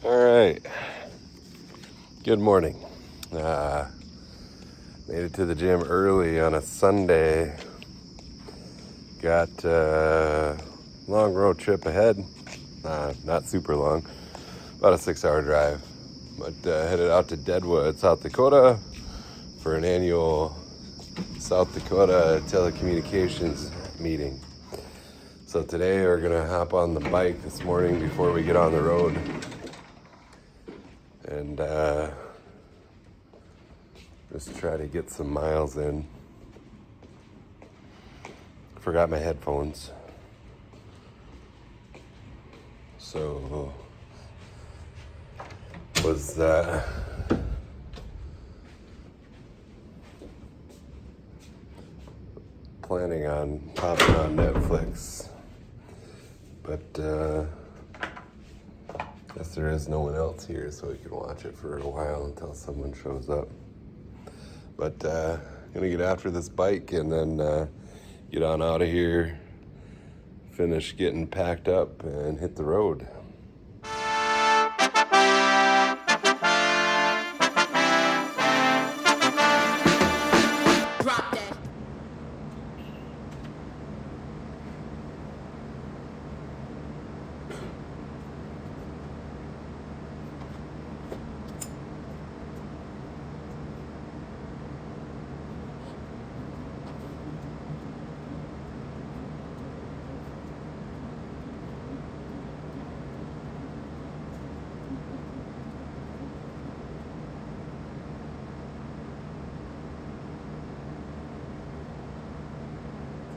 All right. Good morning. Made it to the gym early on a Sunday. Got a long road trip ahead. Not super long. About a 6-hour drive. But headed out to Deadwood, South Dakota for an annual South Dakota telecommunications meeting. So today we're going to hop on the bike this morning before we get on the road. And just try to get some miles in. Forgot my headphones. So was planning on popping on Netflix, but guess there is no one else here, so we can watch it for a while until someone shows up. But gonna get after this bike and then get on out of here, finish getting packed up, and hit the road.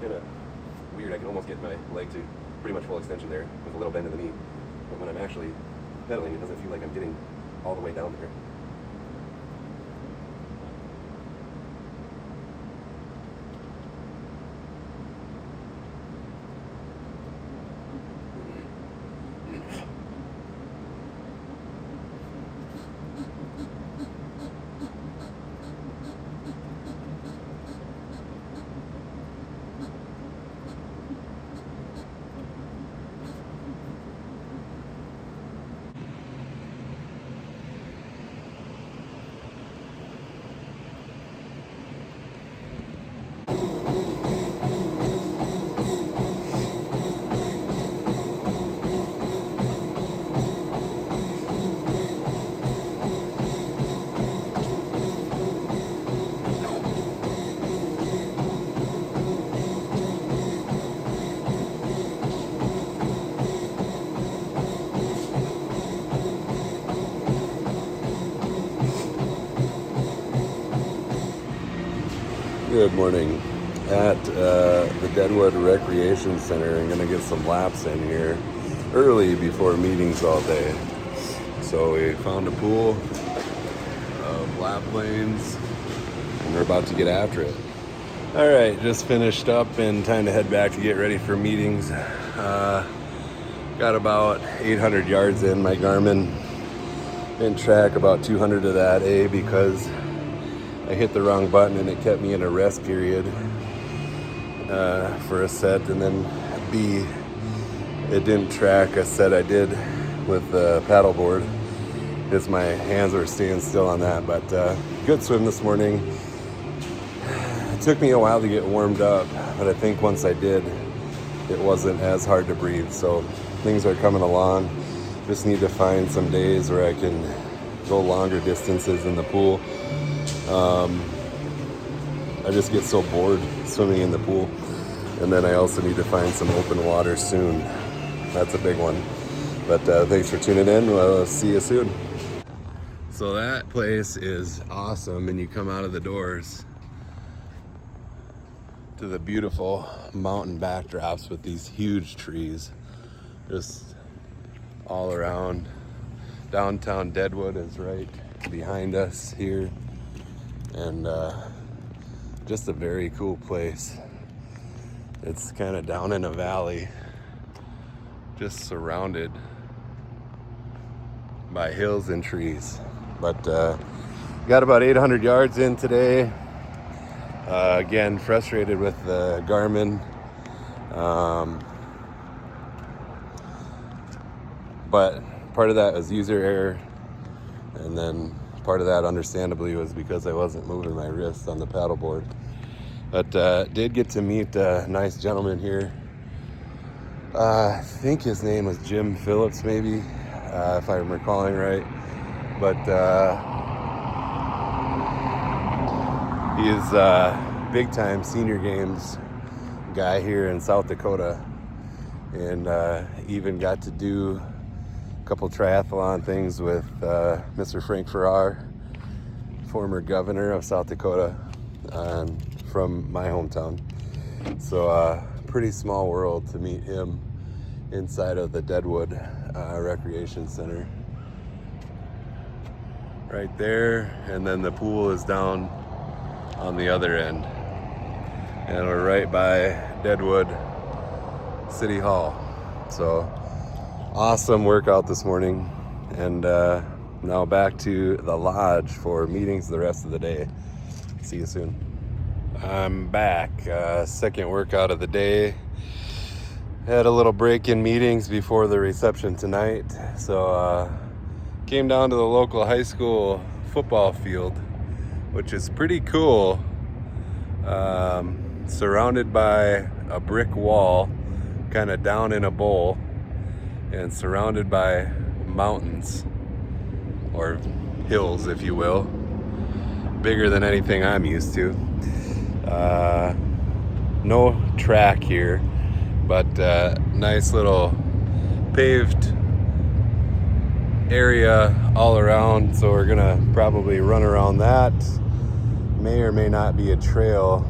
Kind of weird. I can almost get my leg to pretty much full extension there with a little bend in the knee. But when I'm actually pedaling, it doesn't feel like I'm getting all the way down there. Good morning. At the Deadwood Recreation Center, I'm going to get some laps in here early before meetings all day. So we found a pool of lap lanes and we're about to get after it. All right, just finished up and time to head back to get ready for meetings. Got about 800 yards in. My Garmin didn't track about 200 of that, because I hit the wrong button and it kept me in a rest period for a set, and then B, it didn't track a set I did with the paddleboard because my hands were staying still on that. But good swim this morning. It took me a while to get warmed up, but I think once I did, it wasn't as hard to breathe. So things are coming along. Just need to find some days where I can go longer distances in the pool. I just get so bored swimming in the pool. And then I also need to find some open water soon. That's a big one. But thanks for tuning in. We'll see you soon. So that place is awesome, and you come out of the doors to the beautiful mountain backdrops with these huge trees just all around. Downtown Deadwood is right behind us here, and just a very cool place. It's kind of down in a valley, just surrounded by hills and trees. But got about 800 yards in today. Again, frustrated with the Garmin. But Part of that was user error, and then part of that, understandably, was because I wasn't moving my wrists on the paddleboard. But did get to meet a nice gentleman here. I think his name was Jim Phillips, maybe, if I'm recalling right. But he's a big-time senior games guy here in South Dakota, and even got to do a couple triathlon things with Mr. Frank Farrar, former governor of South Dakota, from my hometown. So pretty small world to meet him inside of the Deadwood Recreation Center. Right there, and then the pool is down on the other end. And we're right by Deadwood City Hall. So awesome workout this morning, and now back to the lodge for meetings the rest of the day. See you soon. I'm back, second workout of the day. Had a little break in meetings before the reception tonight, so came down to the local high school football field, which is pretty cool. Surrounded by a brick wall, kind of down in a bowl, and surrounded by mountains, or hills, if you will, bigger than anything I'm used to. No track here, but nice little paved area all around, so we're gonna probably run around that. May or may not be a trail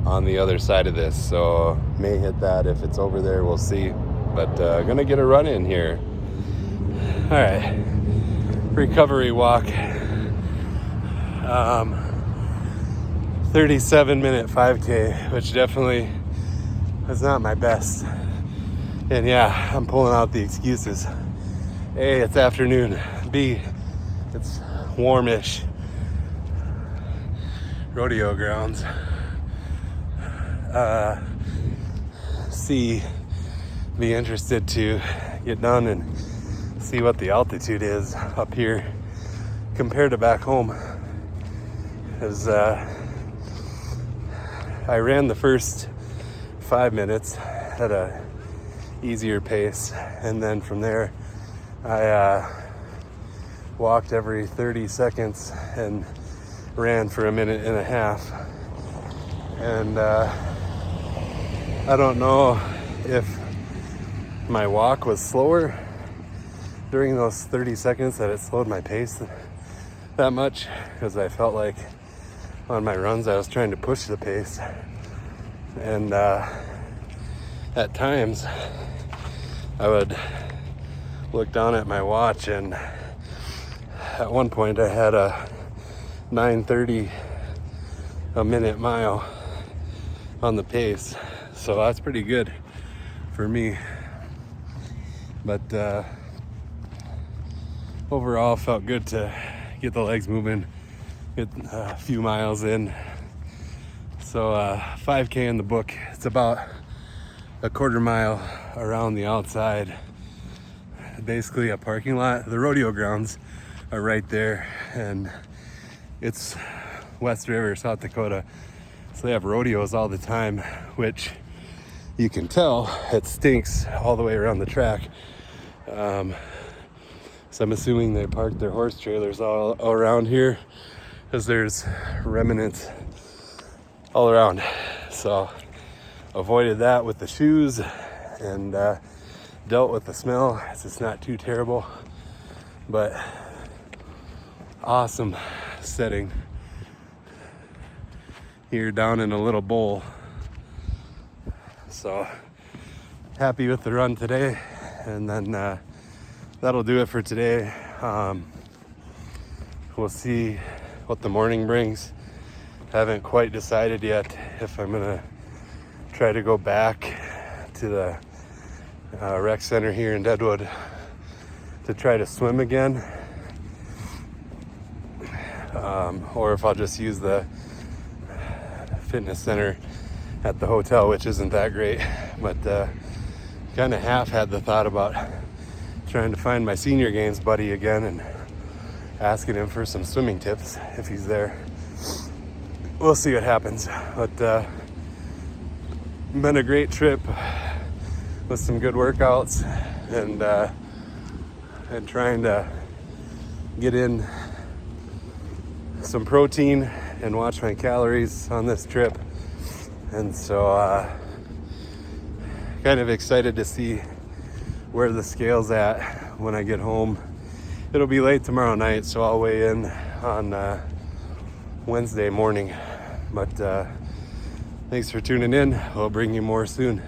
on the other side of this, so may hit that if it's over there, we'll see. But gonna get a run in here. All right, recovery walk. 37-minute 5K, which definitely was not my best. And yeah, I'm pulling out the excuses. A, it's afternoon. B, it's warmish. Rodeo grounds. C, be interested to get done and see what the altitude is up here compared to back home. Because I ran the first 5 minutes at a easier pace, and then from there I walked every 30 seconds and ran for a minute and a half. And I don't know if my walk was slower during those 30 seconds that it slowed my pace that much, because I felt like on my runs I was trying to push the pace, and at times I would look down at my watch, and at one point I had a 9:30 a minute mile on the pace, so that's pretty good for me. But overall felt good to get the legs moving, get a few miles in. So 5K in the book. It's about a quarter mile around the outside, basically a parking lot. The rodeo grounds are right there, and it's West River, South Dakota, so they have rodeos all the time, which you can tell it stinks all the way around the track. So I'm assuming they parked their horse trailers all around here, because there's remnants all around. So avoided that with the shoes, and dealt with the smell. It's not too terrible, but awesome setting here down in a little bowl. So happy with the run today, and then that'll do it for today. We'll see what the morning brings. Haven't quite decided yet if I'm gonna try to go back to the rec center here in Deadwood to try to swim again, or if I'll just use the fitness center at the hotel, which isn't that great. But kind of half had the thought about trying to find my senior games buddy again and asking him for some swimming tips if he's there. We'll see what happens. But been a great trip with some good workouts and trying to get in some protein and watch my calories on this trip. And so kind of excited to see where the scale's at when I get home. It'll be late tomorrow night, so I'll weigh in on Wednesday morning. But thanks for tuning in. We'll bring you more soon.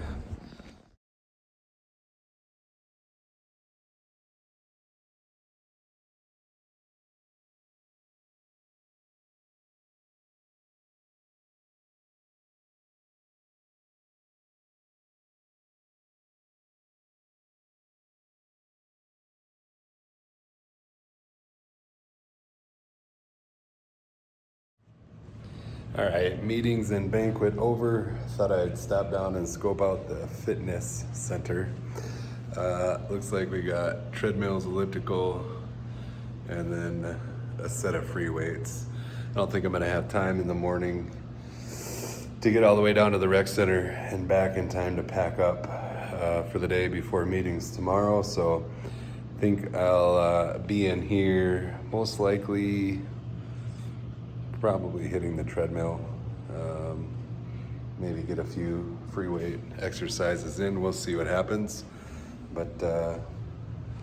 All right, meetings and banquet over. Thought I'd stop down and scope out the fitness center. Looks like we got treadmills, elliptical, and then a set of free weights. I don't think I'm gonna have time in the morning to get all the way down to the rec center and back in time to pack up for the day before meetings tomorrow. So I think I'll be in here most likely probably hitting the treadmill, maybe get a few free weight exercises in. We'll see what happens, but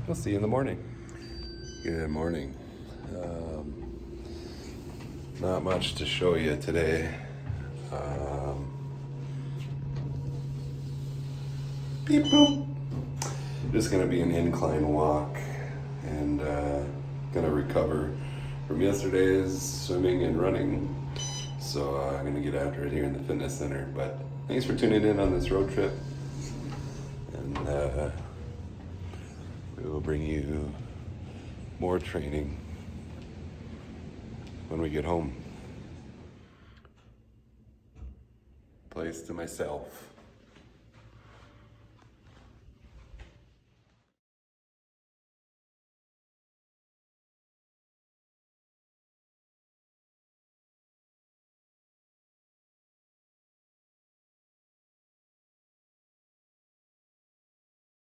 we'll see you in the morning. Good morning. Not much to show you today. Beep boop. Just gonna be an incline walk and gonna recover from yesterday's swimming and running. So I'm gonna get after it here in the fitness center. But thanks for tuning in on this road trip. And we will bring you more training when we get home. Place to myself.